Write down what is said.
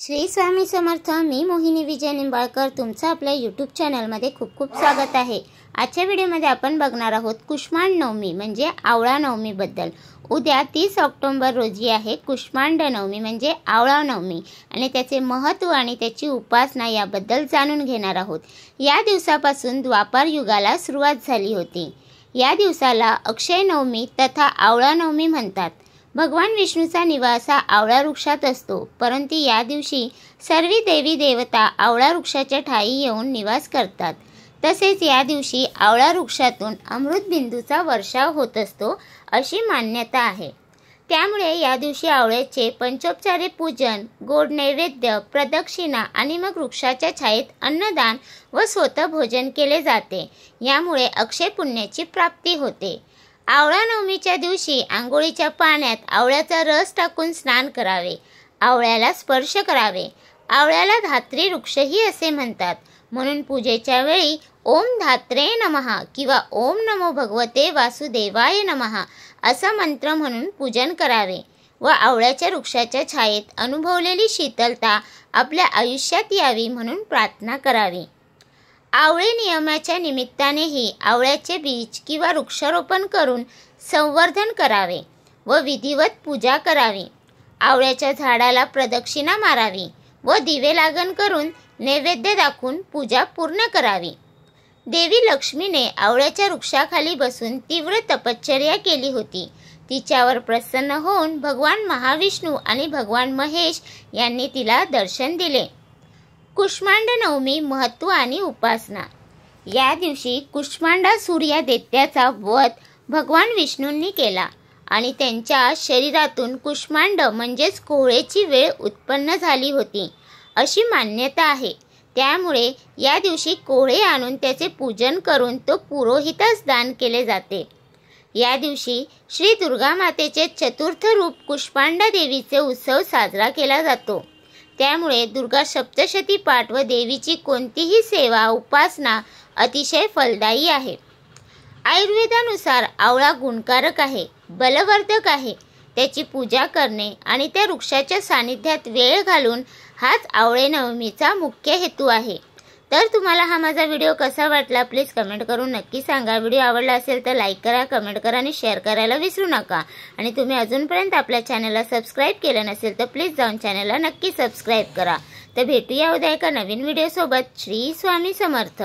श्री स्वामी समर्थ। मी मोहिनी विजय निंबाळकर तुमचं आपल्या यूट्यूब चॅनलमध्ये खूप खूप स्वागत आहे। आजच्या व्हिडिओमध्ये आपण बघणार आहोत कुष्मांड नवमी म्हणजे आवळा नवमीबद्दल। उद्या 30 ऑक्टोबर रोजी आहे कुष्मांड नवमी म्हणजे आवळा नवमी आणि त्याचे महत्त्व आणि त्याची उपासना याबद्दल जाणून घेणार आहोत। या दिवसापासून द्वापार युगाला सुरुवात झाली होती। या दिवसाला अक्षय नवमी तथा आवळा नवमी म्हणतात। भगवान विष्णूचा निवास हा आवळा वृक्षात असतो, परंतु या दिवशी सर्व देवी देवता आवळा वृक्षाच्या ठाई येऊन निवास करतात। तसेच या दिवशी आवळा वृक्षातून अमृत बिंदूचा वर्षाव होत असतो अशी मान्यता आहे। त्यामुळे या दिवशी आवळ्याचे पंचोपचारे पूजन, गोड नैवेद्य, प्रदक्षिणा आणि मग वृक्षाच्या छायेत अन्नदान व स्वतः भोजन केले जाते। यामुळे अक्षय पुण्याची प्राप्ती होते। आवळा नवमीच्या दिवशी आंघोळीच्या पाण्यात आवळ्याचा रस टाकून स्नान करावे, आवळ्याला स्पर्श करावे। आवळ्याला धात्री वृक्षही असे म्हणतात, म्हणून पूजेच्या वेळी ओम धात्रे नमः किंवा ओम नमो भगवते वासुदेवाय नमः असा मंत्र म्हणून पूजन करावे व आवळ्याच्या वृक्षाच्या छायेत अनुभवलेली शीतलता आपल्या आयुष्यात यावी म्हणून प्रार्थना करावी। आवळे नियमाच्या निमित्तानेही आवळ्याचे बीज किंवा वृक्षारोपण करून संवर्धन करावे व विधिवत पूजा करावी। आवळ्याच्या झाडाला प्रदक्षिणा मारावी व दिवे लागण करून नैवेद्य दाखवून पूजा पूर्ण करावी। देवी लक्ष्मीने आवळ्याच्या वृक्षाखाली बसून तीव्र तपश्चर्या केली होती। तिच्यावर प्रसन्न होऊन भगवान महाविष्णू आणि भगवान महेश यांनी तिला दर्शन दिले। कुष्मांड नवमी महत्त्व आणि उपासना। या दिवशी कुष्मांडासूर या दैत्याचा वध भगवान विष्णूंनी केला आणि त्यांच्या शरीरातून कुष्मांड म्हणजेच कोहळेची वेळ उत्पन्न झाली होती अशी मान्यता आहे। त्यामुळे या दिवशी कोहळे आणून त्याचे पूजन करून तो पुरोहितास दान केले जाते। या दिवशी श्री दुर्गा मातेचे चतुर्थ रूप कुष्मांडा देवीचे उत्सव साजरा केला जातो। त्यामुळे दुर्गा सप्तशती पाठ व देवीची कोणतीही सेवा उपासना अतिशय फलदायी आहे। आयुर्वेदानुसार आवळा गुणकारक आहे, बलवर्धक आहे। त्याची पूजा करणे आणि त्या वृक्षाच्या सानिध्यात वेळ घालून हाच आवळे नवमीचा मुख्य हेतू आहे। तर तुम्हाला हा माझा व्हिडिओ कसा वाटला प्लीज कमेंट करून नक्की सांगा। व्हिडिओ आवडला असेल तर लाईक करा, कमेंट करा आणि शेअर करायला विसरू नका। आणि तुम्ही अजूनपर्यंत आपल्या चॅनलला सबस्क्राईब केलं नसेल तर प्लीज जाऊन चॅनलला नक्की सबस्क्राईब करा। तर भेटूया उद्या एका नवीन व्हिडिओ सोबत। श्री स्वामी समर्थ।